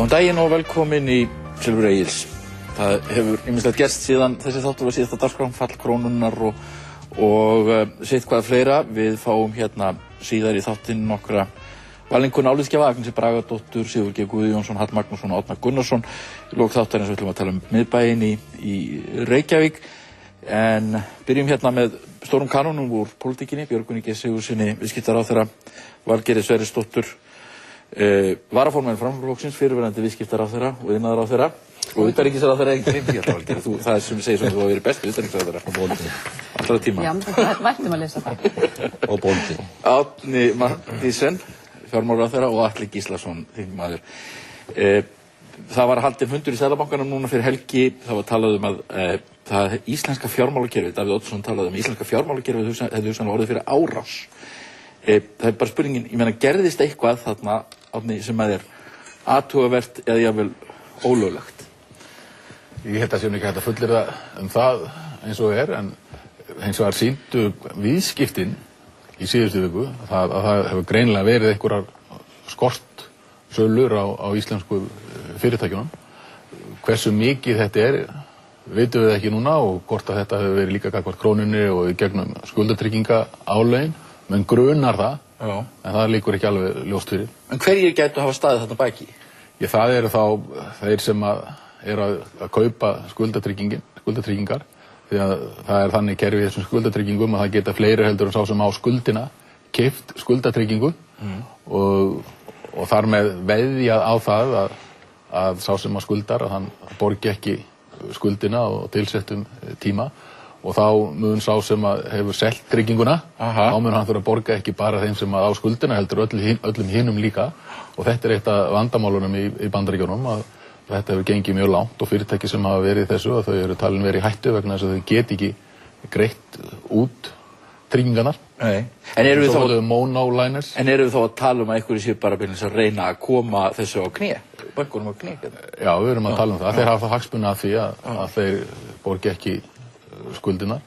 Góðan daginn og velkomin í Silfur Egils. Það hefur ýmislegt gerst síðan þessi þáttur var síðasta dagskrá, fall krónunnar og sitt hvað fleira. Við fáum hérna síðar í þáttinn nokkra valningu álitsgjafa, Agnesi Bragadóttur, Sigurð G. Guðjónsson, Hall Magnússon og Árna Gunnarsson. Í lok þáttarins við ætlum að tala miðbæinn í Reykjavík. En byrjum hérna með stórum kanónum úr pólitíkinni, Björgvini G. Sigurðssyni, viðskiptaráðherra, Valgerði Sverrisdóttur, varaformaður Framsóknarflokksins, fyrrverandi viðskiptaráðherra og iðnaðarráðherra og utanríkisráðherra það sem segir sem þú hafa verið besti utanríkisráðherra á bóndi allra tíma. Já, það vættum að lesa það. Og bóndi. Árni Mathiesen, fjármálaráðherra og Atli Gíslason, þingmaður. Það var haldinn fundur í Seðlabankanum núna fyrir helgi. Það var talað um að það íslenska fjármálakerfið, Davíð Oddsson talaði um íslenska fjármálakerfið hefði hugsanlega orðið fyrir árás. Það bara spurningin, ég meina, gerðist eitthvað þarna, Árni, sem að athugavert eða jafnvel ólöglegt? Ég held að sé ekki hægt að fullyrða það eins og en hins vegar sýndu viðskiptin í síðustu viku að það hefur greinilega verið einhverjar skortsölur á íslensku fyrirtækjunum. Hversu mikið þetta vitum við ekki núna og hvort að þetta hefur verið líka gagnvart krónunni og í gegnum skuldatryggingaálögin, menn grunar það, en það líkur ekki alveg ljóst fyrir. En hverjir gætu hafa staðið þarna baki? Það eru þá þeir sem eru að kaupa skuldatryggingar, því að það þannig kerfi í þessum skuldatryggingum að það geta fleiri heldur en sá sem á skuldina keypt skuldatryggingu og þar með veðjað á það að sá sem skuldar að hann borgi ekki skuldina og tilsettum tíma og þá mun sá sem hefur selt trygginguna, þá mun hann þurfa að borga ekki bara þeim sem á skuldina heldur öllum hinum líka og þetta eitt af vandamálunum í Bandaríkjunum að þetta hefur gengið mjög langt og fyrirtæki sem hafa verið í þessu að þau eru talin verið í hættu vegna þess að þau get ekki greitt út tryggingarnar. En erum við þá að tala um að einhverju séu bara beinlínis að reyna að koma þessu á kné, bönkunum á kné? Já, við erum að tala um það. Þeir hafa það hagsmuni af því að þeir borgi ekki skuldinar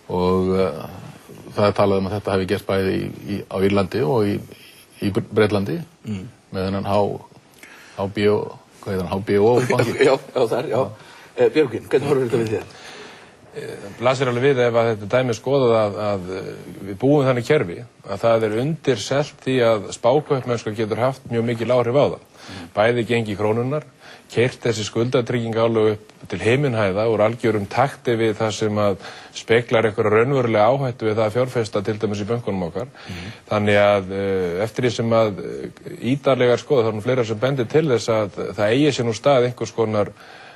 og það talað um að þetta hefði gerst bæði á Írlandi og í Bretlandi með þennan HBO banki. Já, þar. Björgvin, hvernig horfir þetta við þér? Blasir alveg við ef að þetta dæmi skoðað að við búum þannig kerfi að það undirselt því að spákaupmennska getur haft mjög mikil áhrif á það. Bæði gengi krónunnar, keyrt þessi skuldatryggingaálög upp til himinhæða úr algjörum takti við það sem að speglar einhverja raunverulega áhættu við það að fjárfesta til dæmis í bönkunum okkar. Þannig að eftir því sem að ítarlegar skoða þá fleira sem bendir til þess að það eigi sér nú stað einhvers konar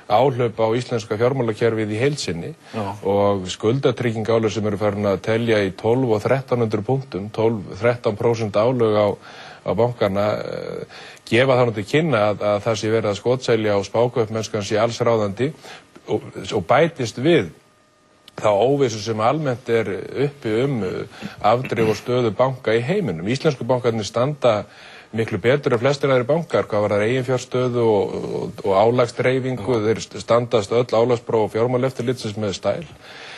áhlaup á íslenska fjármálakerfið í heild sinni og skuldatryggingaálög sem eru farin að telja í 12 og 1300 punktum, 12-13% álög á bankana gefa það nú til kynna að það sé verið að skotselja á spákaupmennskan sé alls ráðandi og bætist við þá óvissu sem almennt uppi afdrif og stöðu banka í heiminum. Íslensku bankarnir standa miklu betur en flestir aðrir bankar, hvað var það eiginfjárstöðu og álagsdreifingu, þeir standast öll álagspróf og fjármálaeftirlitsins með stæl.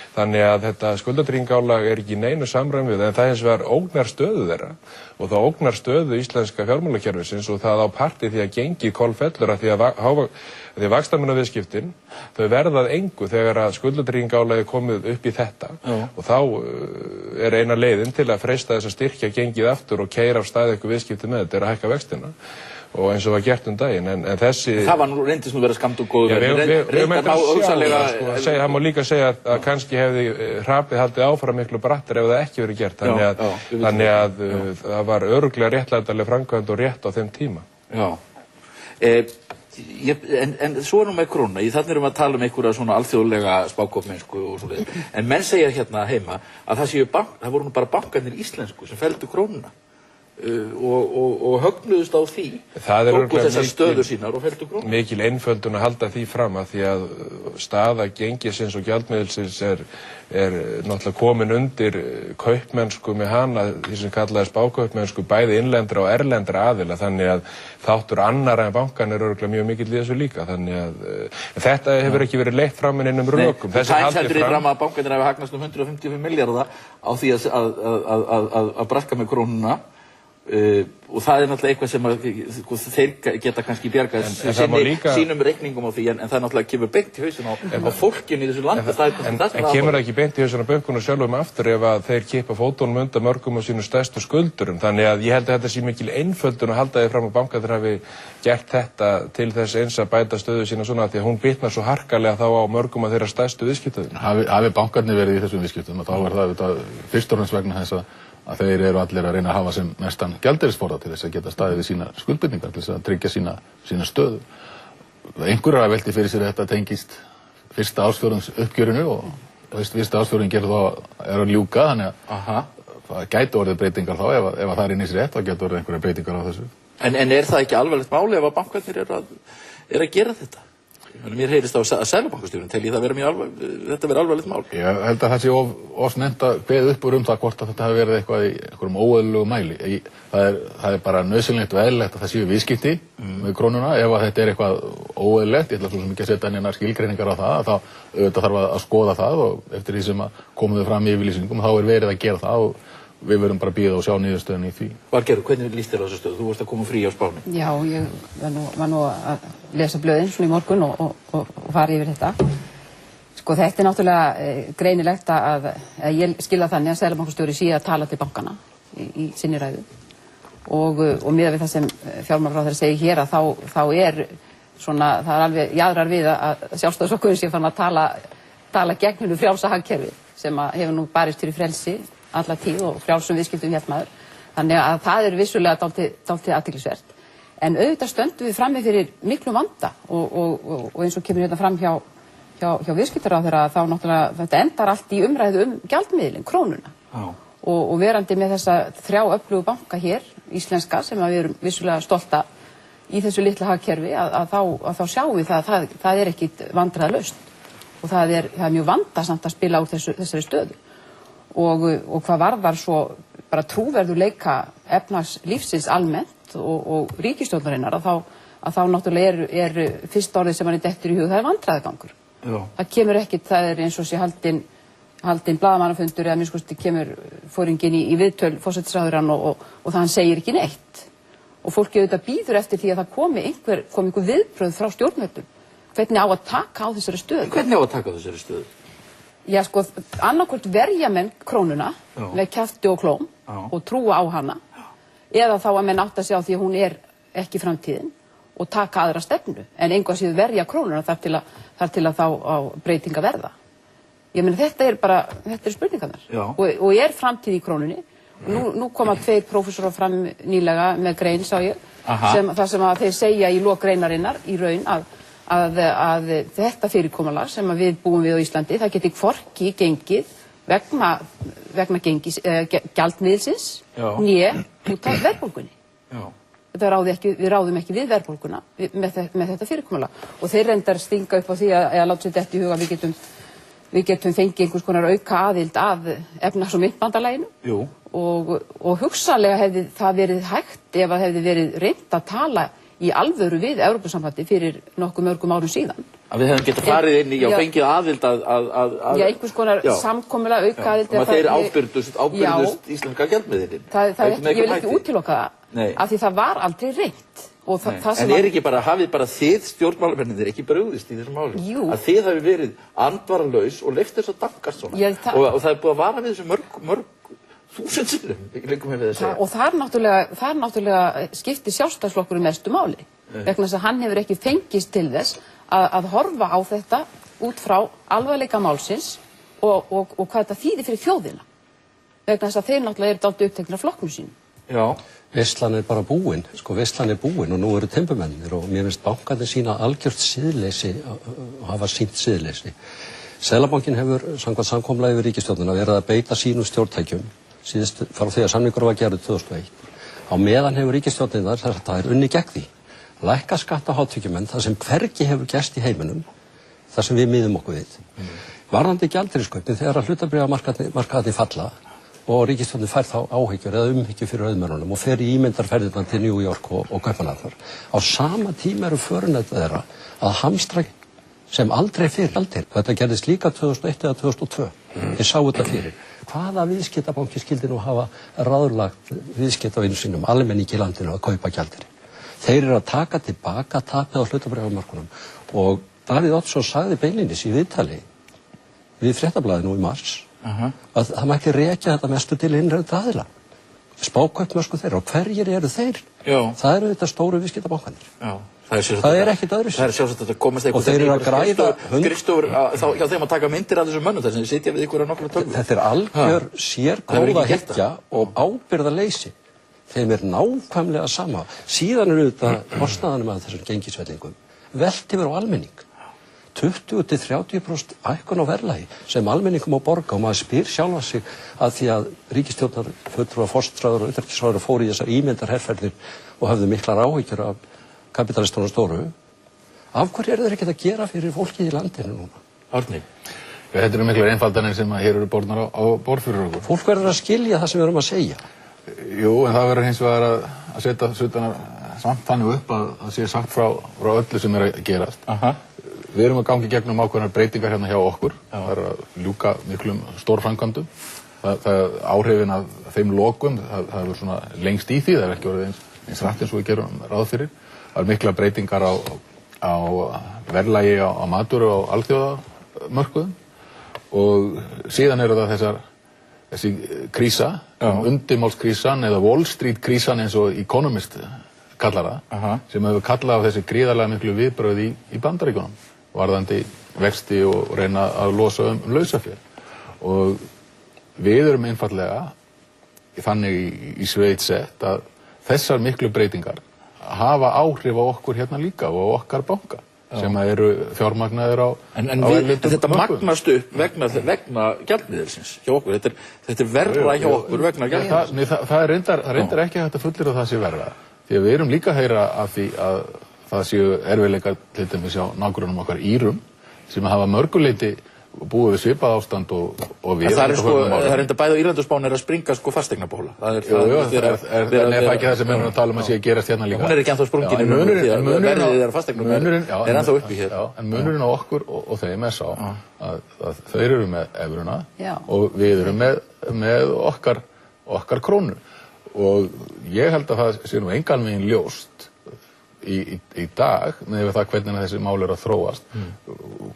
Þannig að þetta skuldatryggingaálag ekki í neinu samræmi við en það hins vegar ógnar stöðu þeirra og það ógnar stöðu íslenska fjármálakerfisins og það á parti því að gengi kolfellur að því að vaxtamunaviðskiptin þau verðað engu þegar að skuldatryggingaálagi komið upp í þetta og þá eina leiðin til að freista þess að styrkja gengið aftur og keyra af stað eitthvað viðskipti með þetta að hækka vextina og eins og var gert daginn en þessi það reyndist nú vera skammtur góður það má líka segja að kannski hefði hrapið haldið áfram miklu brattar ef það ekki verið gert þannig að það var örugglega réttlætanleg framkvæmd og rétt á þeim tíma. En svo nú með krónuna, þannig erum við að tala um einhverja svona alþjóðlega spákaupmennsku og svoleiðis, en menn segja hérna heima að það voru nú bara bankarnir íslensku sem felldu krónuna og högnuðust á því tóku þessar stöður sínar og felldu krónuna. Mikil einföldun að halda því fram að því að staða gengisins og gjaldmiðilsins er náttúrulega komin undir kaupmennsku með hana, því sem kallaði spákaupmennsku bæði innlendra og erlendra aðila þannig að þáttur annarra en bankan örugglega mjög mikill í þessu líka þannig að þetta hefur ekki verið leitt fram með neinum rökum. Það heldur í fram að bankarnir hafi hagnast 155 milljarða á því að braska með krónuna og það náttúrulega eitthvað sem þeir geta kannski bjargað sínum reikningum á því, en það náttúrulega kemur beint í hausinn á fólkinu í þessu landi. En kemur það ekki beint í hausinn á bönkunum sjálfum aftur ef að þeir kippa fótunum undan mörgum af sínum stærstu skuldurum? Þannig að ég held að þetta sé mikil einföldun að halda því fram á bankarnir hafi gert þetta til þess eins að bæta stöðu sína svona, því að hún bitnar svo harkalega þá á mörgum af þeirra stærstu viðskiptum. Hafi bankarnir verið í þessum viðskiptum, þá er það fyrst og fremst vegna þess að þeir eru allir að reyna að hafa sem mestan gjaldeyrisforða til þess að geta staðið við sína skuldbindingar, til þess að tryggja sína stöðu. Einhverjar hafa velti fyrir sér að þetta tengist fyrsta ársfjórðungs uppgjörinu og fyrsta ársfjórðung er að ljúka, þannig að það gæti orðið breytingar þá, ef það er inn í sér rétt, þá gæti orðið einhverjar breytingar á þessu. En er það ekki alvarlegt máli ef að bankarnir er að gera þetta? Mér heyrist á að Seðlabankastjórinn telji það þetta vera alvarlegt mál. Ég held að það sé of snemmt að kveða upp úr það hvort að þetta hafi verið eitthvað í einhverjum óeðlilegu mæli. Það er bara nauðsynlegt og eðlilegt að það séu viðskipti með krónuna. Ef að þetta er eitthvað óeðlilegt, ég ætla svo sem ekki að setja neina skilgreiningar á það, þá auðvitað þarf að skoða það og eftir því sem að komuðu fram í yfirlýsingum þá er verið að gera það og við verðum bara að bíða og sjá niðurstöðunni í því. Valgerður, hvernig líst þér á þessu stöðu? Þú varst að koma frí á Spáni. Já, ég var nú að lesa blöðin svona í morgun og fara yfir þetta. Sko, þetta er náttúrulega greinilegt að ég skilja þannig að Seðlabankastjóri sé að tala til bankana í sinni ræðu og miðað við það sem fjármálaráðherra segir hér að þá er svona, það er alveg jaðrar við að Sjálfstæðisflokkurinn sé fann að tala gegn hinu frjálsa hagkerfi sem hefur nú barist fyrir frelsi alla tíð og frjálsum viðskiptum maður. Þannig að það er vissulega dálítið athyglisvert. En auðvitað stöndum við frammi fyrir miklu vanda og eins og kemur hérna fram hjá viðskiptaráðherra þá náttúrulega þetta endar allt í umræðu gjaldmiðilinn, krónuna. Og verandi með þessa 3 öflugu banka hér, íslenska, sem við erum vissulega stolta í þessu litla hagkerfi, að þá sjáum við það er ekkit vandræðalaust. Og það er mjög vandasamt að spila úr þessari stöðu. Og hvað varðar svo bara trúverðugleika efnahagslífsins almennt og ríkisstjórnarinnar að þá náttúrulega er fyrsta orðið sem manni dettur í hug, það er vandræðagangur. Það kemur ekkit, það er eins og sé haldinn blaðamannafundur eða minnst kosti kemur foringinn í viðtöl forsætisráðherrann og það hann segir ekki neitt. Og fólki auðvitað bíður eftir því að það komi einhver viðbrögð frá stjórnvöldum. Hvernig á að taka á þessari stöðu? Hvernig á að taka á þessari stöðu? Já, sko, annarkvort verja menn krónuna með kjafti og klóm og trúa á hana eða þá að menn átta sig á því að hún er ekki framtíðin og taka aðra stefnu en engu að síðu verja krónuna þar til að þá á breytinga verða. Ég meina þetta er spurningarnar og er framtíð í krónunni. Nú koma 2 prófessorar fram nýlega með grein, sá ég, þar sem að þeir segja í lok greinarinnar í raun að þetta fyrirkomulag sem við búum við á Íslandi, það geti hvorki gengið vegna gjaldmiðilsins né út af verðbólgunni. Við ráðum ekki við verðbólguna með þetta fyrirkomulag. Og þeir reyndar stinga upp á því að láta sér þetta í huga við getum fengið einhvers konar auka aðild að efnahags- og myntbandalaginu og hugsanlega hefði það verið hægt ef það hefði verið reynt að tala í alvöru við Evrópusambandi fyrir nokkuð mörgum árum síðan. Að við hefum getað farið inn í og fengið aðild að einhvers konar samkomulag auka aðild. Og þeir ábyrgdust íslenska gjaldmiðilinn. Ég vil ekki útiloka það, af því það var aldrei reynt. En er ekki bara, hafið bara þið stjórnmálamennir ekki brugðist í þessum málum? Jú. Að þið hafi verið andvaralaus og leyft þess að dankast svona. Og það er búið að vara við þessu mörg þúsund sinnum. Og það er náttúrulega skiptir Sjálfstæðisflokkurinn mestu máli. Vegna þess að hann hefur ekki fengist til þess að horfa á þetta út frá alvarleika málsins og hvað þetta þýðir fyrir þjóðina. Vegna þess að þeir náttúrulega eru dálítið uppteknir af flokknum sínum. Já. Veislan er bara búin, veislan er búin og nú eru tempumennir og mér finnst bankarnir sína algjört siðleysi og hafa sýnt siðleysi. Seðlabankinn hefur samkvæmt samkomulagi við ríkisstjórnina verið að beita sínum stjórntækjum síðust frá því að samningur var gerður 2001. Á meðan hefur ríkisstjórnina það er unni gegn því. Lækka skatta hátekjumenn það sem hvergi hefur gerst í heiminum, það sem við miðum okkur við. Varðandi gjaldeyriskaupin þegar að hlutabréfamarkaðir falla og ríkisstjórnin fær þá áhyggjur eða umhyggju fyrir auðmennunum og fer í ímyndarferðirnar til New York og Kaupmannahafnar. Á sama tíma eru förunautar þeirra að hamstra sem aldrei fyrir aldir. Þetta gerðist líka 2001 eða 2002. Ég sá þetta fyrir. hvaða viðskiptabanki skildi nú hafa ráðlagt viðskiptavinum sínum, almenningi í landinu að kaupa gjaldeyri. Þeir eru að taka tilbaka tapið á hlutabréfamarkaðnum og Davíð Oddsson sagði beinlínis í viðtali við Fréttablaðið nú í mars að það mætti rekja þetta mestu til innrænda aðila. Spákaupmösku þeirra og hverjir eru þeir? Já. Það eru þetta stóru viðskiptabankanir. Já. Það er ekkert öðru sér. Það er sjálfsagt að komast og þeir eru að græða skrifstofur hjá þeim að taka myndir af þessum mönnum þar sem þið sitja við ykkur að nokkru tölvum. Þetta er algjör sérgóða hyggja og ábyrgðarleysi. Þeim er nákvæmlega sama. Síðan eru þetta kostnaðanum að þessum gengisfellingum velt yfir á almenning. 20-30% hækkun á verðlagi sem almenningum á borga og maður spyr sjálfa sig að því að ríkisstjórnar fulltrúar forsætisráðherra og utanríkisráðherra fóru í þessar ímyndarherferðir og höfðu miklar áhyggjur af kapitalistunum stóru. Af hverju eru þeir ekkert að gera fyrir fólkið í landinu núna? Árni. Þetta eru miklar einfaldanir sem hér eru borðnar á borð fyrir okkur. Fólk verður að skilja það sem við erum að segja. Jú, en það verður hins vegar að setja sutana samt þannig upp að það sé sagt frá öllu sem er að gerast. Við erum að gangi gegnum ákveðnar breytingar hérna hjá okkur. Það er að ljúka miklum stórframkvæmdum. Áhrifin af þeim lokum, það hefur svona lengst í því, það er ekki orðið eins rætt eins og við gerum ráð fyrir. Það er mikla breytingar á verðlagi á matvöru og alþjóðamörkuðum og síðan eru það þessi krísa, undirmálskrísan eða Wall Street krísan eins og Economist kallar það, sem hefur kallað á þessi gríðarlega miklu viðbrögð í Bandaríkjunum varðandi vexti og reyna að losa lausafé. Og við erum einfallega þannig í sveit sett að þessar miklu breytingar hafa áhrif á okkur hérna líka og á okkar banka sem eru fjármagnaðir á þetta magnast upp vegna gjaldmiðilsins hjá okkur. Þetta er verra hjá okkur vegna gjaldmiðilsins. Það er reyndar ekki hægt að fullyrða að það sé verra. Því að við erum líka að heyra af því að það séu erfiðleikar til dæmis hjá nágrönnum okkar Írum sem hafa mörguleiti búið við svipað ástand og við. Það er reynda bæði á Írlandi og Spáni að springa fasteignabola. Það er ekki það sem við erum að tala um að sé að gerast hérna líka. Hún er ekki ennþá sprungin en verðið þeirra fasteignum er ennþá uppi hér. En munurinn á okkur og þeim er sá að þeir eru með evruna og við erum með okkar krónu. Og ég held að það sé nú engan veginn ljóst í dag með það hvernig þessi mál eru að þróast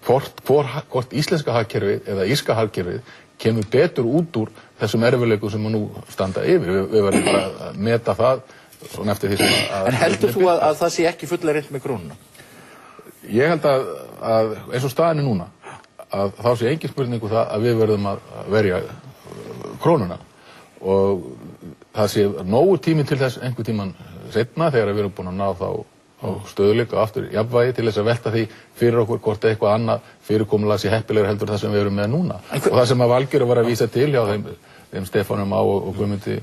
hvort íslenska hagkerfið eða írska hagkerfið kemur betur út úr þessum erfiðleikum sem nú standa yfir. Við verðum bara að meta það svona eftir því sem En heldur þú að það sé ekki fulla reynd með krónuna? Ég held að eins og staðan er núna að þá sé engin spurningu það að við verðum að verja krónuna og það sé nógu tími til þess einhver tíman seinna þegar við erum búin að ná þá stöðuleika aftur jafnvægi til þess að velta því fyrir okkur hvort eitthvað annað fyrirkomulag sé heppilegur heldur það sem við erum með núna. Og það sem að Valgerður var að vísa til hjá þeim Stefáni Má og Guðmundi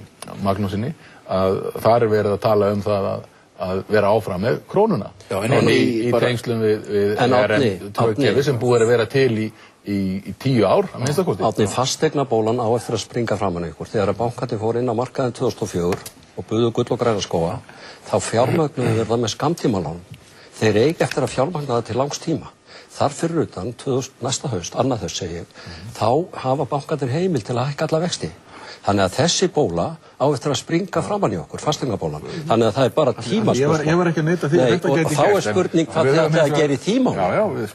Magnúsinni að þar er verið að tala um það að vera áfram með krónuna. Í tengslum við ERM-2-kerfi sem búið að vera til í 10 ár að minnsta kosti. Árni, fasteignabólan á eftir að springa framan ykkur. Þegar bankarnir fóru inn á markaðin 2004 og buðu gull og græna skóga, þá fjármögnuðu þeir það með skammtímalán. Þeir eigi eftir að fjármagna það til langs tíma. Þar fyrir utan, næsta haust, annað haust segi ég, þá hafa bankarnir heimil til að hækka alla vexti. Þannig að þessi bóla á eftir að springa framan í okkur, fasteignabólan. Þannig að það er bara tímaspörsmál. Ég var ekki að neita því að þetta gæti gerst. Og þá er spurning hvað þið ætlið að gera í tímanum.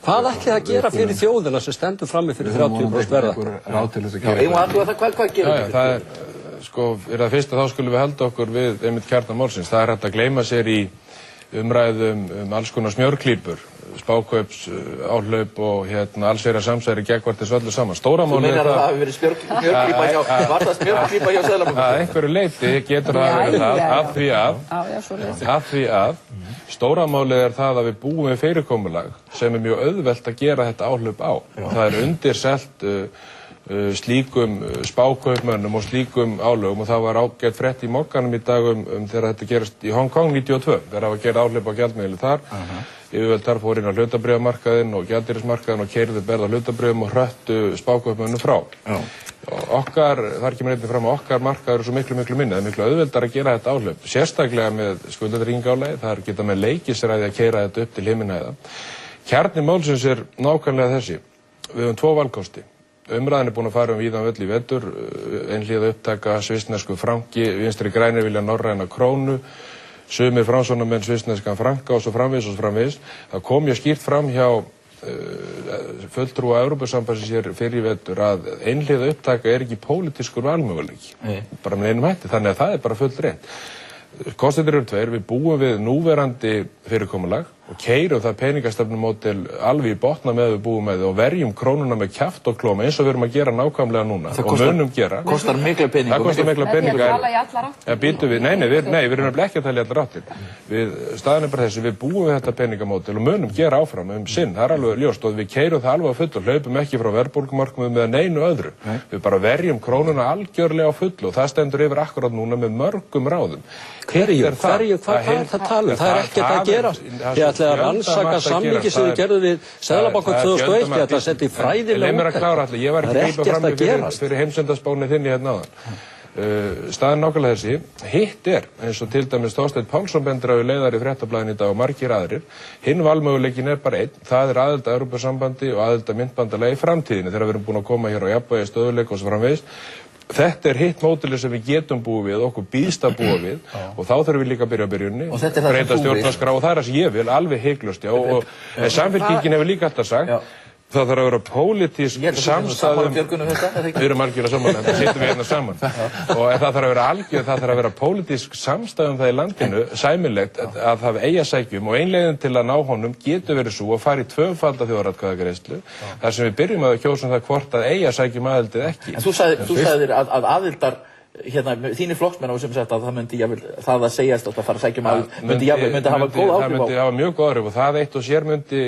Hvað ætlið að gera fyrir þjóðina sem stendur frammi fyrir 30% verða? Hvað gerum við? Það er, sko, það fyrsta þá skulum við halda okkur við einmitt kjarna málsins. Það er hægt að gleyma sér í umræðum alls konar smjörklípur, spákaups, áhlaup og allsherjar samsæri gegn þessu öllu saman. Stóra málið er það. Þú meinar að það hafi verið smjörklípa hjá, var það smjörklípa hjá Seðlabankanum? Að einhverju leyti getur það verið það, af því að stóra málið er það að við búum við fyrirkomulag sem er mjög auðvelt að gera þetta áhlaup á. Það er undirselt slíkum spákaupmönnum og slíkum álögum og það var ágætt frétt í Mogganum í dag þegar þetta gerast í Hong Kong 92 þegar það var gerð áhlaup á gjaldmiðli þar. Yfirvöld þar fór inn á hlutabréfamarkaðinn og gjaldeyrismarkaðinn og keyrðu berð á hlutabréfum og hröttu spákaupmönnum frá. Þar kemur einnig fram að okkar markaður er svo miklu minni. Það er miklu auðveldar að gera þetta áhlaup, sérstaklega með skuldatryggingarálagi. Það er geta með leikisræði að keyra þetta upp til himinhæða. Kjarni málsins er nákvæmlega þessi. Við höfum 2 valkosti. umræðan búin að fara víðan völl í vetur, einhliða upptaka svissnesku franki, vinstri grænir vilja norræna krónu, sumir framsóknarmenn svissneskan franka og svo framvegis. Það kom mjög skýrt fram hjá fulltrúa Evrópusambandsins hér fyrir í vetur að einhliða upptaka ekki pólitískur valmöguleiki, bara með einum hætti, þannig að það bara fullt reynd. Kostirnir eru tveir, við búum við núverandi fyrirkomulag og keyrum það peningastefnumódel alveg í botna með við búum með og verjum krónuna með kjaft og klóm eins og við erum að gera nákvæmlega núna og munum gera. Það kostar mikla peninga. Það kostar mikla peninga. Það tala í allar áttir. Ja, býtum við, nei, við erum ekki að tala í allar áttir. Staðan bara þessi, við búum við þetta peningamódel og munum gera áfram sinn, það alveg ljóst og við keyrum það alveg á fullu og hlaupum ekki frá verðbólgumarkmiðum með neinu öðru. Við bara verjum krónuna algjörlega á fullu og það stendur yfir akkurat núna með mörgum ráðum. Hvað er það talum? Það ekkert að gerast. Þið ætlaði að rannsaka samningi sem þið gerðu við Seðlabankann 2001, þið ætlaði að setja í fræðilega úttekt. Ég var ekki að grípa fram fyrir heimsendaspáni þinni hérna áðan. Staðan nákvæmlega þessi, hitt eins og til dæmis Þorsteinn Pálsson bendir á í leiðari Fréttablaðinu í dag og margir aðrir, hinn valmöguleikin bara einn, það aðild að Evrópusambandi og aðild að myntbandalagi í framtíðinni þegar við erum búin að koma hér á jafnvægi, stöðugleika og svo framvegis. Þetta hitt módeli sem við getum búið við, okkur býðst að búa við og þá þurfum við líka að byrja á byrjunni, breyta stjórnarskrá og það það sem ég vil, alveg hygglust, og Samfylkingin hefur líka alltaf sagt, það þarf að vera pólitísk samstæðum, við erum algjörlega saman, þetta sittum við hérna saman, og það þarf að vera pólitísk samstæðum það í landinu, sæmilegt að það eigi að sækjum og einlegin til að ná honum getur verið svo að fara í tvöfalda þjóðaratkvæðagreiðslu, þar sem við byrjum að kjósa það hvort að eigi að sækjum aðildið ekki. En þú sagðir að aðildar þínir flokksmenn á sem sagt að það myndi það að segjast að fara að sækja myndi hafa góð áhrif á. Það myndi hafa mjög góð áhrif og það eitt og sér myndi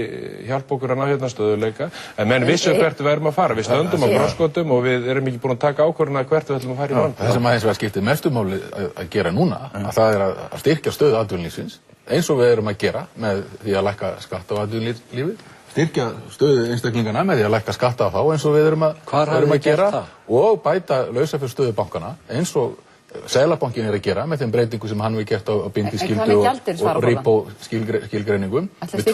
hjálpa okkur að ná hérna stöðuleika. En menn vissu hvert við erum að fara. Við stöndum á krossgötum og við erum ekki búin að taka ákvörðun að hvert við ætlum að fara í land. Það sem aðeins var skiptið mestu máli að gera núna, að það að styrkja stöðu atvinnulífsins, eins og við erum að gera með því að lækka skatta á atvinnulífið, styrkja stöðu einstaklingana með því að lækka skatta á þá eins og við erum að gera og bæta lausafjárstöðu bankana eins og Seðlabankinn að gera með þeim breytingu sem hann hefur gert á bindiskyldu og rýp og skilgreiningum. Við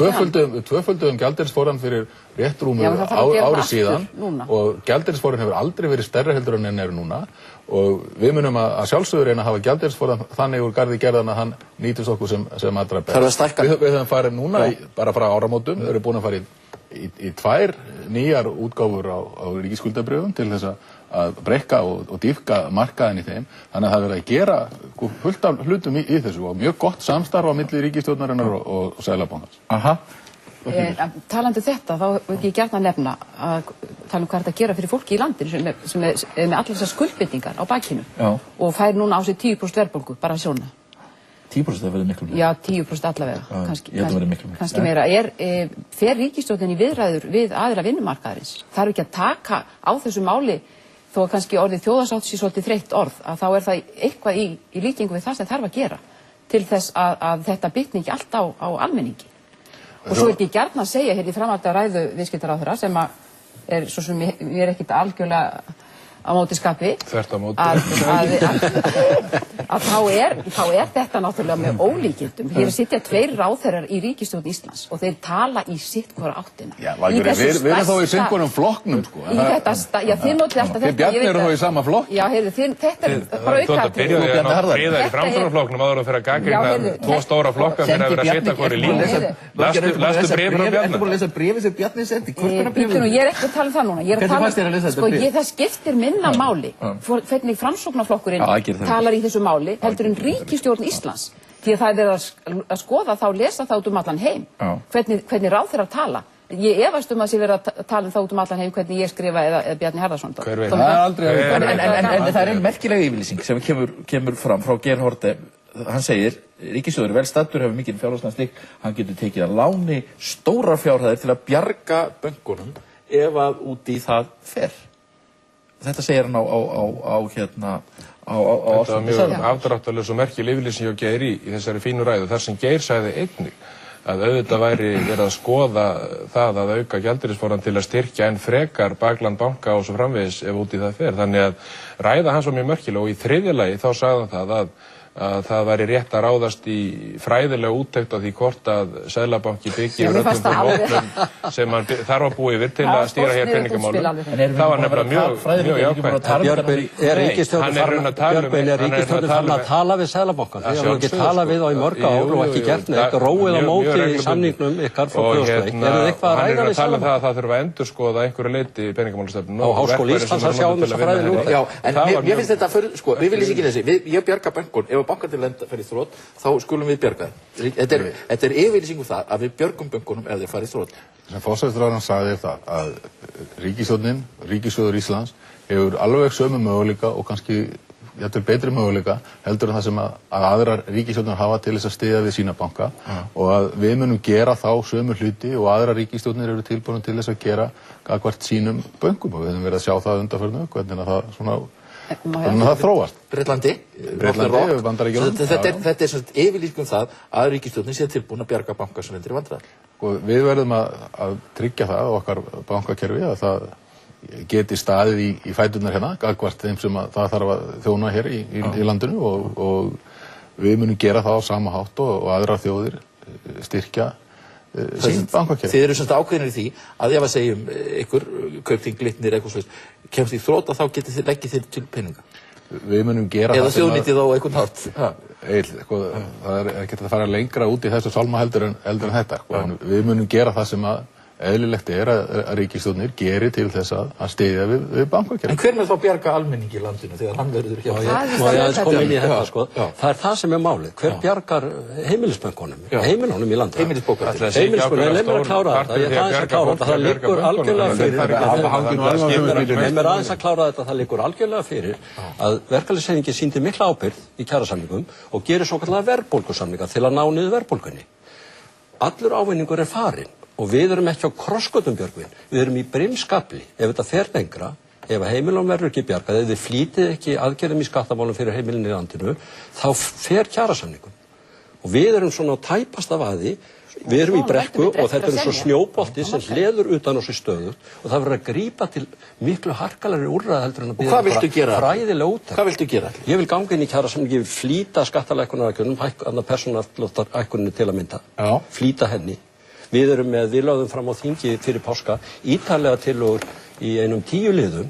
tvöfölduðum gjaldeyrisforðann fyrir rétt rúmu ári síðan og gjaldeyrisforðinn hefur aldrei verið stærri heldur en er núna og við munum að sjálfsögur reyna að hafa gjaldeyrisforðann þannig úr garði gerðan að hann nýtist okkur sem allra best. Við höfum farið núna bara frá áramótum, við erum búin að fara í 2 nýjar útgáfur á ríkisskuldabrjöfum til þess að breikka og dýpka markaðin í þeim. Þannig að það verið að gera fullt af hlutum í þessu og mjög gott samstarf á milli ríkisstjórnarinnar og Seðlabankans. Talandi þetta, þá vil ég gjarna nefna að tala hvað þetta gera fyrir fólki í landinu sem er með allar þessar skuldbindingar á bakinu og fær núna á sig 10% verðbólgu, bara sjóna. 10% verður miklu meira. Já, 10% allavega, kannski meira. Fer ríkisstjórnin í viðræður við aðila vinnumarkaðarins? Þarf ekki að taka á þessu máli, þó að kannski orðið þjóðarsátt sé svolítið þreytt orð, að þá það eitthvað í líkingu við það sem þarf að gera til þess að þetta bitni ekki allt á almenningi. Og svo vil ég gjarna segja hér í framhaldi af ræðu viðskiptaráðherra sem er svo sem ég er ekkert algjörlega á móti skapi að þá er þetta náttúrulega með ólíkindum. Hér sitja 2 ráðherrar í ríkisstjórn Íslands og þeir tala í sitt hvora áttina. Já, við erum þó í sinnkorum flokknum, sko. Já, þið notið alltaf þetta. Þið Bjarni eru þó í sama flokk. Já, þetta bara aukaðatriði. Þú ætti að byrja í Framsóknarflokknum áður að fyrir að gagnrýna 2 stóra flokka fyrir að vera að setja hvort í línu. Lastu bréfið frá Bjarna? Ertu búin að lesa bréfið sem Bjarni sendi? Ég er ekki að tala um það núna. Hvernig fannst þér að lesa þetta bréf? Það skiptir minna máli hvernig Framsóknarflokkurinn talar í þessu máli heldur en ríkisstjórn Íslands því að það er verið að skoða þá lesa það út um allan heim hvernig ráðherrar tala. Ég efast að sé verið að tala um það út um allan heim hvernig ég skrifa eða Bjarni Harðarson. En það er ein merkileg yfirlýsing sem kemur fram frá Geir Haarde. Hann segir, ríkissjóður vel staddur, hefur mikinn fjárhagslegan styrk, hann getur tekið að láni stórar fjárhæðir til að bjarga bönkunum ef að út í það fer. Þetta segir hann Þetta var mjög afdráttarlaus og merkileg yfirlýsing hjá Geir í þessari fínu ræðu. Þar sem Geir sagði einnig að auðvitað væri verið að skoða það að auka gjaldeyrisforðann til að styrkja enn frekar bakland banka og svo framvegis ef út í það fer. Þannig að ræða hans var mjög merkileg og í 3. lagi þá sagði hann það að að það væri rétt að ráðast í fræðilega úttekt á því hvort að Seðlabanki byggir öllum þeim ógnum sem hann þarf að búa yfir til að stýra hér peningamálum. Það var nefnilega mjög jákvætt. Björgvin, er ríkisstjórnin farin að tala við Seðlabankann? Þið hafum ekki talað við þá í mörg ár og ekki gert neitt, róið á móti í samningnum ykkar frá 2001. Er það eitthvað að ræða við Seðlabankann? Það þurfa að endurskoða einhverju leyti í peningamálastefnu. Á Háskóla Íslands að sjá þessa fræðilegu úttekt. Já, en mér finnst þetta fyrir, sko, við viljum ekki þessi. Ég bjarga böngun, ef bankar fer í þrot, þá skulum við bjarga þeim. Þetta er yfirlýsing það að við björgum böngunum ef þeir fara í þrot. Sem forsætisráðherrann sagði það að ríkisstjórnin, Ríkissjóður Íslands hefur alveg sömu möguleika og kannski jafnvel betri möguleika heldur en það sem að aðrar ríkisstjórnar hafa til þess að styðja við sína banka og að við munum gera þá sömu hluti og aðrar ríkisstjórnir eru tilbúin til þess að gera gagnvart sínum bönkum og við höfum verið að sjá það undanfarnu hvernig að það svona þannig að það þróast. Bretlandi, Bandaríkjunum. Þetta er svona yfirlýsing það að ríkisstjórnin sé tilbúin að bjarga bankar sem lendir í vandræðum. Og við verðum að tryggja það á okkar bankakerfi að það geti staðið í fæturnar hérna, gagnvart þeim sem það þarf að þjóna hér í landinu og við munum gera það á sama hátt og aðrar þjóðir styrkja sín bankakerfi. Þið eru svona ákveðnir í því að ef að segjum ykkur, Kaupþing, Glitnir, eitthvað slúst, kemst í þrota þá getið þið leggið þið til peninga. Við munum gera eða þjóðnýtið á einhvern hátt. Það er ekki að fara lengra út í þessu sálma heldur en þetta. Við munum gera það sem að eðlilegt er að ríkisstjórnir geri til þess að styðja við bankakerfið. En hver með þá bjarga almenningi í landinu þegar hann verður hjá? Það er það sem er málið. Hver bjargar heimilisbönkunum? Heimilunum í landinu. Heimilisbókarnir. Heimilisbönkunum, leið mér að klára þetta. Ég er aðeins að klára þetta. Það liggur algjörlega fyrir. Leið mér aðeins að klára þetta. Það liggur algjörlega fyrir að verkalýðshreyfingin sýndi mikla ábyrgð í kjarasamningum og gerir svokallaða verðbólgusamninga til að ná niður verðbólgunni. Allur ávinningur er farinn. Og við erum ekki á krossgötum, Björgvin. Við erum í brimskafli. Ef þetta fer lengra, ef heimilum verður ekki bjargað, ef þið flýtið ekki aðgerðum í skattamálum fyrir heimilin í landinu, þá fer kjarasamningum. Og við erum svona á tæpasta vaði, við erum í brekku og þetta er svo snjóbolti sem hleður utan á sig stöðu og það verður að grípa til miklu harkalari úrræða heldur en að byrja fræðilega úttekt. Hvað viltu gera? Ég vil ganga inn í kjarasamningi, ég vil flýta skattalækkunarækjunum, persónuafsláttar til að mynda, flýta henni. Við lögðum fram á þingi fyrir páska ítarlega tillögur í einum 10 liðum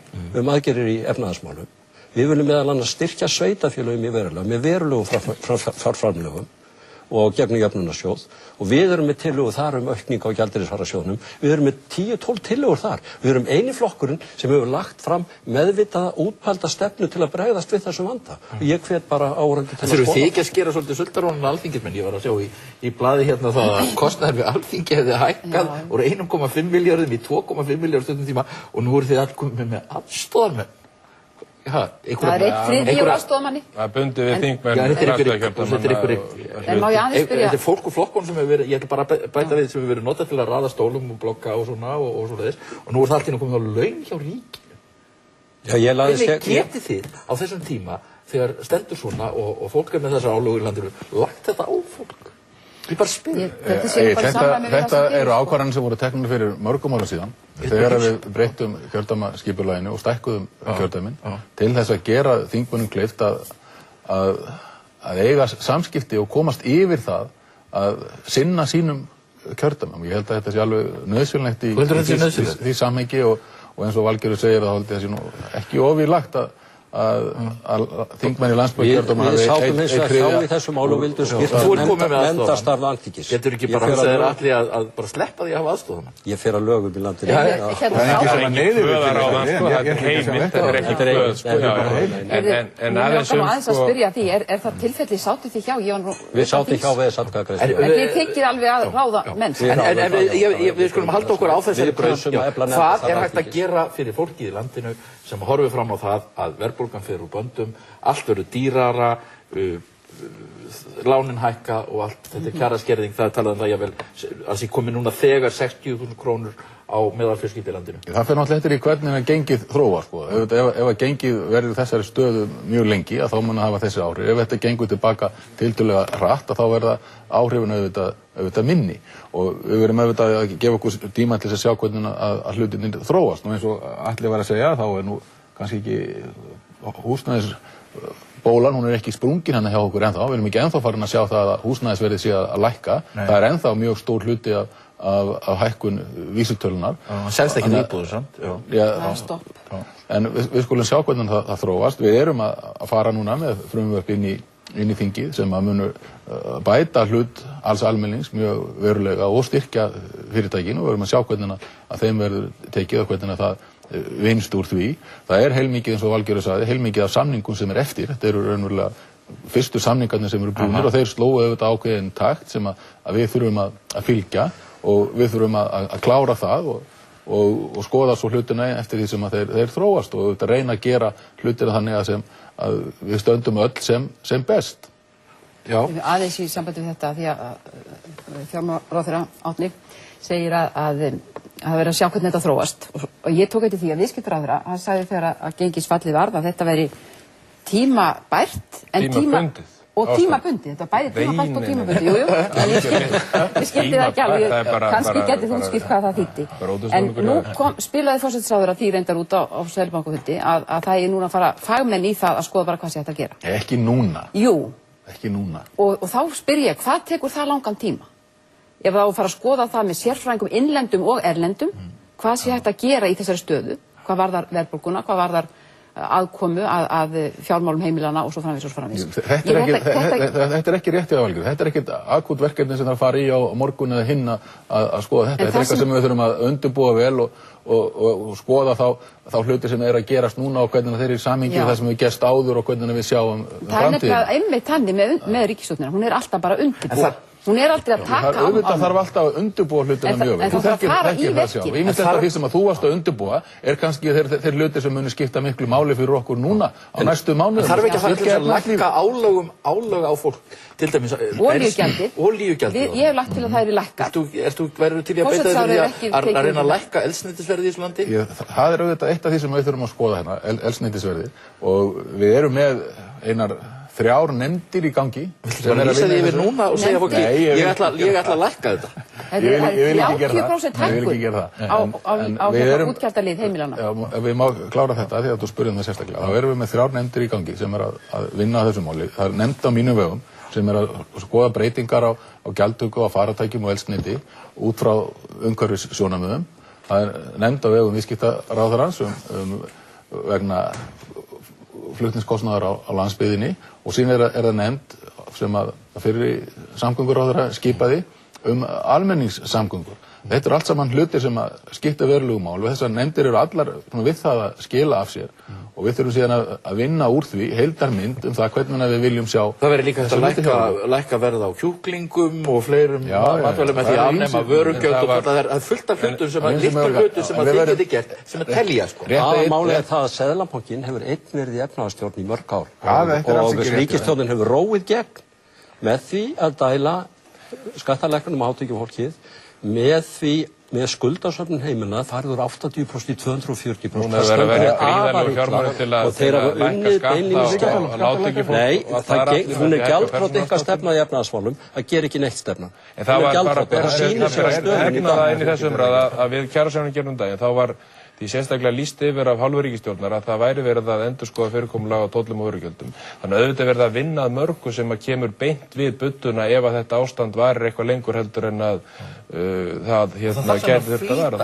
aðgerðir í efnahagsmálum. Við viljum meðal annars styrkja sveitarfélögum í verulega með verulegum fjárframlögum og gegnum jöfnunarsjóð og við erum með tillögur þar aukningu á gjaldeyrisvarasjóðnum. Við erum með 10-12 tillögur þar. Við erum eini flokkurinn sem hefur lagt fram meðvitaða útpælda stefnu til að bregðast við þessum vanda. Og ég hvet bara áhorfendur til að skoða. Þurfum þið ekki að skera svolítið sultarónun alþingismenn? Ég var að sjá í blaði hérna það að kostnaður við alþingi hefði hækkað úr 1,5 milljörðum í 2,5 milljörðum stundum tíma og nú eru þið alls komið með aðstoðarmenn. Það er 1/3 aðstoðarmanni. Það er bundið við þingmenn. En má ég aðeins spyrja? Þetta er fólk úr flokkunum sem hefur verið, ég ætla bara að bæta við sem hefur verið notað til að raða stólum og blokka og svona og svoleiðis og nú er það allt í komið á laun hjá ríkinu. Hvernig getið þið á þessum tíma þegar stendur svona og fólk er með þessar álögur í landinu lagt þetta á fólk? Ég bara spyr. Þetta eru ákvarðanir sem voru teknir fyrir mörgum árum síðan þegar við breyttum kjördæmaskipulaginu og stækkuðum kjördæmin til þess að gera þingmönnum kleift að eiga samskipti og komast yfir það að sinna sínum kjördæmum. Ég held að þetta sé alveg nauðsynlegt í því samhengi og eins og Valgerður segir að það sé nú ekki ofýrlagt að þingmenn í landsbyggjardóma við sátum eins og hjá í þessum málum og vildum skipta nefndarstarf Alþingis. Getur ekki bara hugsað þér allir að bara sleppa því að hafa aðstoðarmann? Ég fer að lögum í landinu. Það er ekki sem að neyður þetta er heimilt, þetta er ekki kvöð. En aðeins að spyrja því, er það tilfelli sátu því hjá? Við sátum hjá við samkvæðagreiðslu. En þið þykir alveg að ráða menn. En við skulum halda okkur á þessari braut. Hvað er hægt að gera fyrir fólkið í landinu sem horfir fram á það að verðbólgan fer úr böndum, allt verður dýrara, lánin hækka og allt, þetta er kjaraskerðing, það er talað um það jável, að því komi núna þegar 60.000 krónur á meðalfjölskyldu í landinu. Það fer náttúrulega eftir í hvernig að gengið þróar, sko. Ef að gengið verður þessari stöðu mjög lengi, að þá mun að hafa þessi áhrif. Ef þetta gengur tilbaka tiltölulega hratt, að þá verða áhrifin auðvitað minni. Og við verum auðvitað að gefa okkur tíma til að sjá hvernig að hlutinni þróast. Nú eins og Atli var að segja, þá er nú kannski ekki bólan, hún er ekki sprungin hann hjá okkur ennþá, við erum ekki ennþá farin að sjá það að húsnæðisverðið sé að lækka. Það er ennþá mjög stór hluti af hækkun vísitölunar. Það selst ekki íbúðir, samt? Það er stopp. En við skulum sjá hvernig það þróast. Við erum að fara núna með frumvörp inn í þingið sem að munu bæta hlut alls almennings mjög verulega og styrkja fyrirtækin og við erum að sjá hvernig að þeim verður tekið og hvernig að það vinst úr því. Það er heilmikið, eins og Valgerður sagði, heilmikið af samningum sem er eftir. Þetta eru raunverulega fyrstu samningarnir sem eru búnir og þeir slóu auðvitað ákveðin takt sem að við þurfum að fylgja og við þurfum að klára það og skoða svo hlutina eftir því sem að þeir þróast og auðvitað reyna að gera hlutina þannig að við stöndum öll sem best. Já. Aðeins í sambandi við þetta því að fjármálaráðherra Árni segir að verið að sjá hvernig þetta þróast og ég tók eftir því að viðskiptaráðherra, hann sagði þegar að gengisfallið varð að þetta veri tímabært en tímabundið, þetta bæði tímabært og tímabundið, jú, en ég skildi það ekki alveg, kannski getið þú útskýrt hvað það þýddi, en nú spilaði forsætisráðherra því reyndar út á Seðlabankafundi að það er núna að fara fagmenn í það að skoða bara hvað sé hægt að gera. Ekki núna. Jú. Ekki núna. Og þá spyr ég, hvað tekur það langan tíma? Ef það á að fara að skoða það með sérfræðingum innlendum og erlendum, hvað sé hægt að gera í þessari stöðu, hvað varðar verðbólguna, hvað varðar aðkomu að fjármálum heimilana og svo framvegis og svo framvegis. Þetta er ekki rétt í aðvalgið, þetta er ekkert akút verkefni sem það fara í á morgun eða hinn að skoða þetta. Þetta er eitthvað sem við þurfum að undirbúa vel og skoða þá hluti sem er að gerast núna og hvernig þeir eru í samhengi við það sem við gerst áður og hvernig við sjáum framtíðina. Það er nefnilega einmitt þannig með ríkisstjórnina, hún er alltaf bara að undirbúa. Hún er aldrei að taka á málum. Það þarf alltaf að undirbúa hlutina mjög vel. En það þarf að fara í verkið. Ég myndi þetta því sem að þú varst að undirbúa er kannski þeir hlutir sem munu skipta miklu máli fyrir okkur núna á næstu mánuðum. Það þarf ekki að fara til að lækka álög á fólk, til dæmis Olíugjaldið. Ég hef lagt til að það er lækkað. Verður til í að beita þér að reyna að lækka eldsneytisverðið í þessu landi? Það er auðvitað eitt af því sem við þurfum að skoða hérna, eldsneytisverðið og við erum með einar 3 nefndir í gangi. Viltu bara lýsa því yfir núna og segja fólki, ég ætla að lækka þetta? Ég vil ekki gera það. 30% hækkun á útgjaldalið heimilana. Við má klára þetta því að þú spurðum það sérstaklega. Þá erum við með 3 nefndir í gangi sem er að vinna að þessu máli. Það er nefnd á mínum vegum sem er að skoða breytingar á gjaldtöku, á faratækjum og eldsneyti út frá umhverfissjónarmiðum. Það er nefnd á vegum viðskiptaráðherrans vegna flutningskostnaðar á landsbyggðinni og síðan er það nefnd sem að fyrri samgönguráðherra skipaði almenningssamgöngur. Þetta eru allt saman hlutir sem að skipta verulegu máli og þessar nefndir eru allar við það að skila af sér og við þurfum síðan að vinna úr því heildarmynd það hvernig við viljum sjá. Það verður líka þetta að lækka verð á kjúklingum og fleirum matvælum með því að afnema vörugjöld og það er fullt af hlutum sem að litlar hlutum sem að þið geti gert sem að telja sko. Málið er það að Seðlabankinn hefur einn verið í efnahagsstjórn í mörg ár og ríkisstjórnin hefur róið gegn með því að dæla skattalækkunum á hátekjufólkið með skuldasöfnun heimilana farið úr 80% í 240%. Hún hefur verið að verja gríðarlegu fjármagn til að lækka skatta á lágtekjufólk. Nei, hún er gjaldþrot ykkar stefna í efnahagsmálum, það ger ekki neitt stefna. En það var bara hegna það inn í þessu umræðu að við kjarasamningi gerum daginn, þá var því sérstaklega lýst yfir af hálfu ríkisstjórnar að það væri verið að endurskoða fyrirkomulag á tollum og vörugjöldum. Þannig að auðvitað verið að vinna að mörgu sem að kemur beint við budduna ef að þetta ástand varir eitthvað lengur heldur en að það gæti þurft að vera.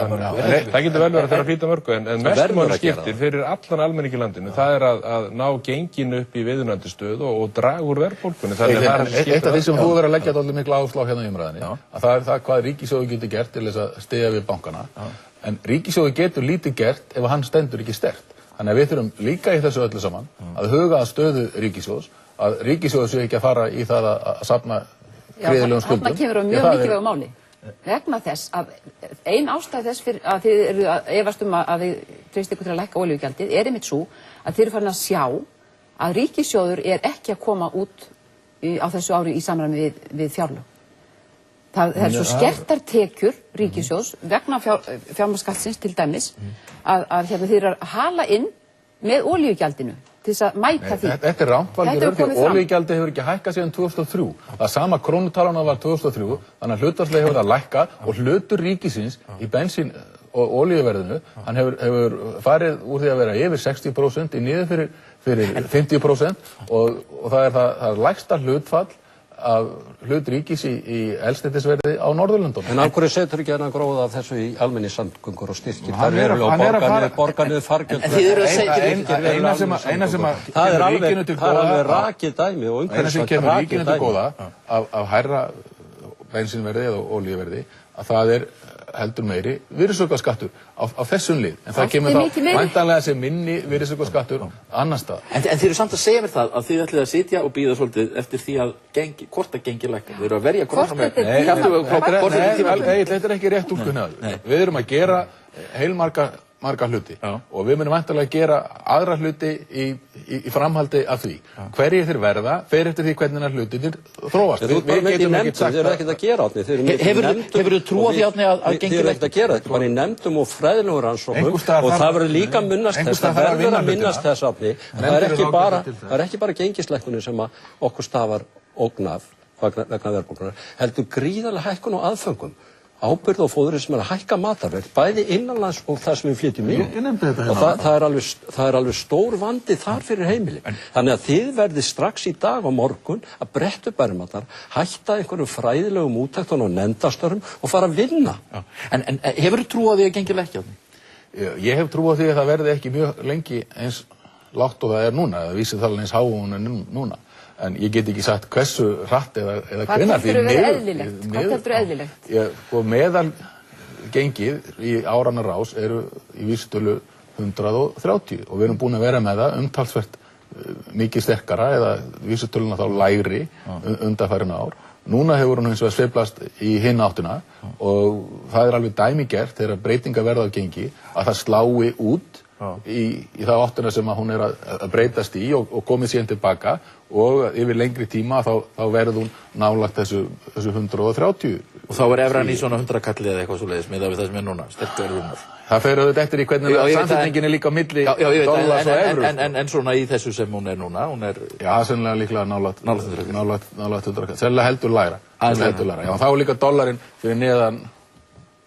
Það getur vel verið að þeirra flýta mörgu en mestumáli skiptir fyrir allan almenning í landinu. Það er að ná genginu upp í viðunandi stöð og draga úr verðbólgunni. Eitt af því sem þú verður að leggja dálítið mikla áherslu á hérna í umræðinni að það er það hvað ríkissjóður getur gert til þess að styðja við bankana. En ríkissjóður getur lítið gert ef hann stendur ekki sterkt. Þannig að við þurfum líka í þessu öllu saman að huga að stöðu ríkissjóðs, að ríkissjóður sé ekki að fara í það að safna gríðarlegum skuldum. Þarna kemur mjög mikilvægu máli. Vegna þess að ein ástæð þess fyrir að þið eru að efast að þið treystið ykkur til að lækka olíugjaldið er einmitt svo að þið eru farin að sjá að ríkissjóður er ekki að koma út á þessu ári í samræmi við fjárlög. Það er svo skertar tekjur ríkissjóðs vegna fjármagnsskattsins til dæmis að þið eru að hala inn með olíugjaldinu til þess að mæta því. Þetta er rangt, Valgerður, því olíugjaldið hefur ekki hækkað síðan 2003. Það sama krónutalana var 2003, þannig að hlutfallslega hefur það lækkað og hlutur ríkisins í bensín olíuverðinu, hann hefur farið úr því að vera yfir 60% í niður fyrir 50% og það er lægsta hlutfall af hlut ríkis í eldsneytisverði á Norðurlöndunum. En af hverju setur ekki þennan gróða af þessu í almenningssamgöngur og styrkir og borga niður fargjöld? En þið eru að segja eina sem það er alveg rakið dæmi og eina sem kemur ríkinu til góða af hærra bensínverði eða olíuverði að það er heldur meiri virðisaukaskattur á þessum lið. En það kemur þá væntanlega sem minni virðisaukaskattur annars staðar. En þið eru samt að segja mér það að þið ætlið að sitja og bíða svolítið eftir því að hvort að gengi lækkar. Þið eru að verja krónuna Þetta er ekki rétt úlkun að við erum að gera heilmarga hluti og við munum væntanlega að gera aðra hluti í framhaldi af því. Hverjir þeir verða, fer eftir því hvernig hlutinir þróast. Þú ert bara með í nefndum, þeir eru ekkert að gera Árni. Hefurðu trú á því Árni að gengi Þeir eru ekkert að gera þetta, bara í nefndum og fræðilegum rannsóknum og það verður líka minnast þess, það verður að minnast þess Árni. Það er ekki bara gengislækkunin sem okkur stafar ógn af vegna verðbólgunnar, heldur gríðarlega hækkun á aðföngum. Ábyrgð og fóðurinn sem er að hækka matarverð, bæði innanlands og það sem við flytjum inn. Og það er alveg stór vandi þar fyrir heimili. Þannig að þið verðið strax í dag og morgun að bretta upp ermarnar, hætta einhverjum fræðilegum úttektum og nefndastörfum og fara að vinna. En hefur þú trú á því að gengi lækja? Ég hef trú á því að það verði ekki mjög lengi eins lágt og það er núna, eða vísitalan eins háum en núna. En ég get ekki sagt hversu hratt eða hvenær. Hvað heldur eðlilegt? Meðal gengið í áranna rás eru í vísitölu 130 og við erum búin að vera með það umtalsvert mikið sterkara eða vísitöluna þá lægri undanfarin ár. Núna hefur hún hins vegar sveiflast í hinn áttina og það er alveg dæmigert þegar breytingar verða á gengi að það slái út í það áttina sem hún er að breytast í og komið síðan tilbaka og yfir lengri tíma þá verður hún nálagt þessu 130. Og þá er evran í svona 100 kalli eða eitthvað svoleiðis miðað við það sem er núna, sterkur rúmur. Það fer auðvitað eftir í hvernig samsetningin er líka á milli dollars og evru. En svona í þessu sem hún er núna, Já, sennilega líklega nálagt 100 kalli, sennilega heldur lægra. Já, þá er líka dollarinn fyrir neðan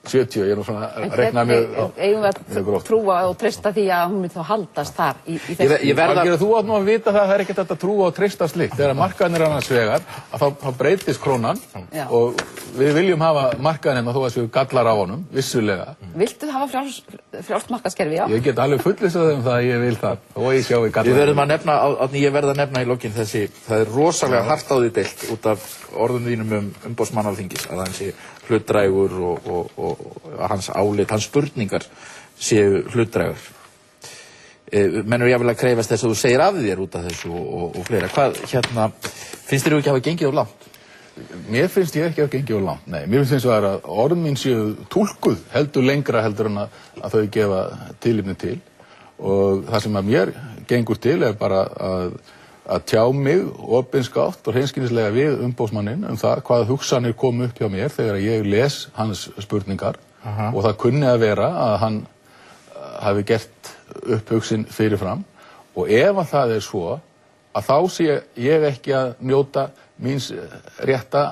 70, ég er nú svona að rekna mjög eigum við að trúa og treysta því að hún myndi þá haldast þar í þessu. Þú átt nú að vita það er ekkert hægt að trúa og treysta slíkt. Þegar markaðin er annars vegar, þá breytist krónan og við viljum hafa markaðin hérna þó að séu gallar á honum, vissulega. Viltu hafa frjálst markaðskerfi, já? Ég get alveg fullvissað það að ég vil það og ég sjá í gallar. Við verðum að nefna, Árni, ég verð að nefna í lokin það er rosalega hart á því deilt út af orðum þínum umboðsmann Alþingis að hann sé hlutdrægur og hans álit, hans spurningar séu hlutdrægur. Menn eru jafnvel að krefast þess að þú segir af þér út af þessu og fleira. Hvað, finnst þér ekki að hafa gengið of langt? Mér finnst ég ekki að hafa gengið of langt, nei. Mér finnst að orð mín séu túlkuð heldur lengra heldur en að þau gefa tilefni til og það sem að mér gengur til er bara að tjá mig opinskátt og hreinskilnislega við umboðsmanninn það hvaða hugsanir kom upp hjá mér þegar ég les hans spurningar og það kunni að vera að hann hafi gert upp hugsin fyrirfram og ef að það er svo að þá sé ég ekki að njóta míns rétta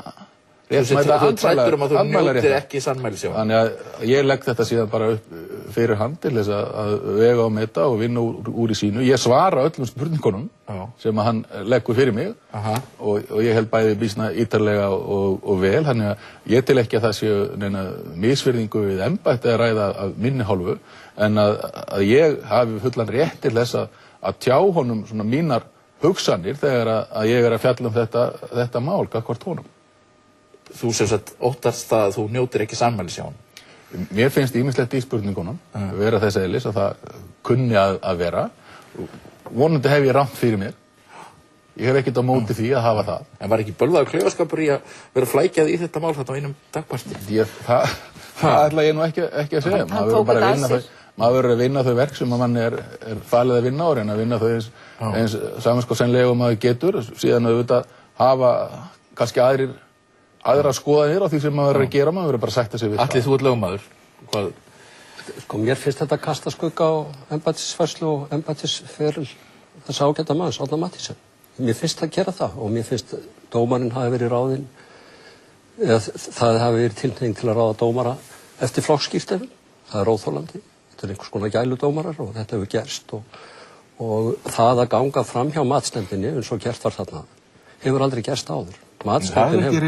Þú trættur að þú njótir ekki sannmælisjá. Þannig að ég legg þetta síðan bara upp fyrir hand til þess að vega og meta og vinna úr í sínu. Ég svara öllum spurningunum sem að hann leggur fyrir mig og ég held bæði býsna ítarlega og vel. Þannig að ég til ekki að það séu neina misvirðingu við embætti að ræða af minni hálfu en að ég hafi fullan rétt til þess að tjá honum svona mínar hugsanir þegar að ég er að fjalla þetta mál gagnvart honum. Þú sem sagt óttast að þú njótir ekki sannmælis hjá honum. Mér finnst ýmislegt í spurningunum vera þess eðlis að það kunni að vera. Vonandi hef ég rangt fyrir mér. Ég hef ekkert á móti því að hafa það. En var ekki bölvaður klaufaskapur í að vera flækjað í þetta mál þetta á einum dagparti? Það ætla ég nú ekki að segja. Maður verður að vinna þau verk sem að mann er falið að vinna og reyna að vinna þau eins samanskossenlega og maður getur. Síðan auðvitað hafa kannski aðra skoðanir á því sem maður verður að gera, maður verður bara að sætta sig við það. Atli, þú ert lögmaður. Sko, mér finnst þetta kasta skugga á embættisfærslu og embættisferil þess ágæta manns, Árna Mathiesen. Mér finnst það gera það og mér finnst dómarinn hafi verið ráðinn, eða það hafi verið tilhneiging til að ráða dómara eftir flokkskírteinum. það er óþolandi, þetta er einhvers konar gæludómarar og þetta hefur gerst og það að ganga fram hjá matsnefndinni eins og gert var þarna hefur aldrei gerst áður. Matsnefndin hefur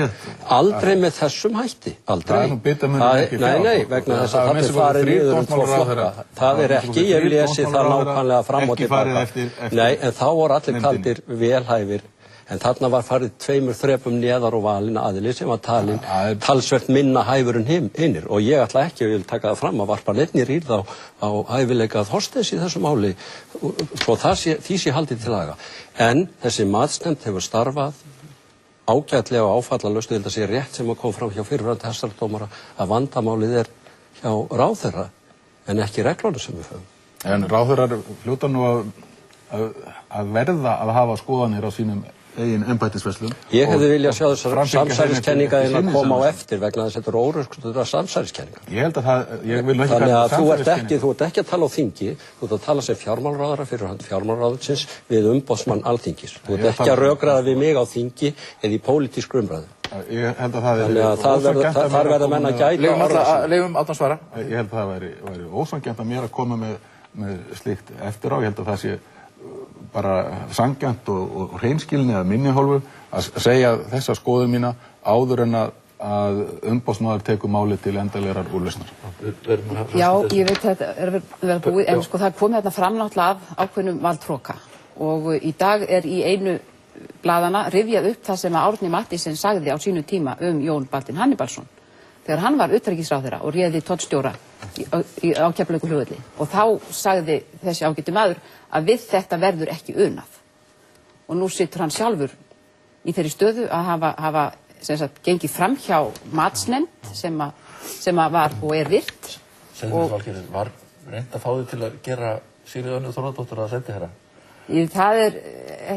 aldrei með þessum hætti, aldrei. Það er nú bitamunur ekki fjár. Nei, vegna þess að það er farið niður tvo flokka. Það er ekki, ég lesi það nákvæmlega fram og tilbaka. Nei, en þá voru allir kaldir velhæfir, en þarna var farið 2 þrepum neðar og valin aðili sem var talin talsvert minna hæfur en hinnir og ég ætla ekki að taka það fram að varpa neinni rýrð á hæfileika Þorsteins í þessu máli svo því sé haldið til laga. En þessi matsnefnd hefur starfað ágætlega og áfallalaust, ég held að sé rétt sem að kom fram hjá fyrrverandi hæstaréttardómara að vandamálið er hjá ráðherra en ekki reglunum sem við höfum. En ráðherrar hljóta nú að verða að hafa skoðanir á sínum eigin embættisverslun. Ég hefði viljað sjá þessar samsæriskenningar að koma á eftir vegna þess að þetta eru óröskulega samsæriskenningar. Ég held að það, ég vil ekki þannig að þú ert ekki að tala á þingi, þú ert að tala sem fjármálaráðherra fyrir hönd fjármálaráðsins við umboðsmann Alþingis. Þú ert ekki að rökræða við mig á þingi eða í pólitískri umræðu. Ég held að það verða menn að gæta. Leifum Árna svara. Ég held að það væri ósanngjarnt að mér að koma með slíkt eftir á. Ég held að það sé bara sanngjarnt og hreinskilni að minni hálfu að segja þessa skoðun mína áður en að umboðsmaður tekur máli til endanlegrar úrlausnar. Já, ég veit þetta er verið búið, en sko það komið þarna fram náttúrulega af ákveðnum valdhroka og í dag er í einu blaðana rifjað upp það sem Árni Matthísen sagði á sínu tíma Jón Baldvin Hannibalsson þegar hann var utanríkisráðherra og réði tollstjóra á Keflavíkurflugvelli og þá sagði þessi ágæti maður að við þetta verður ekki unað og nú situr hann sjálfur í þeirri stöðu að hafa sem sagt gengið fram hjá matsnefnd sem var og er virt. Valgerður, var reynt að fá þig til að gera Sigríði Önnu Þórðardóttur að sendiherra? Það er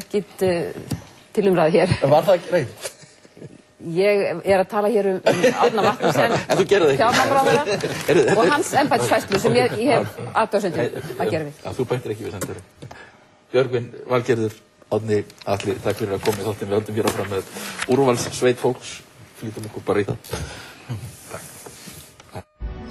ekkit til umræðu hér. Var það ekki reynt? Ég er að tala hér Árna Matthísen fjármálaráðherra og hans embættisfærslu sem ég hef athugasemdir að gera við. Þú bættir ekki við sendiherra. Björgvin, Valgerður, Árni, Atli, takk fyrir að koma í þáttinn. Við höldum hér áfram með úrvalssveit fólks. Flýtum okkur bara í það. Takk.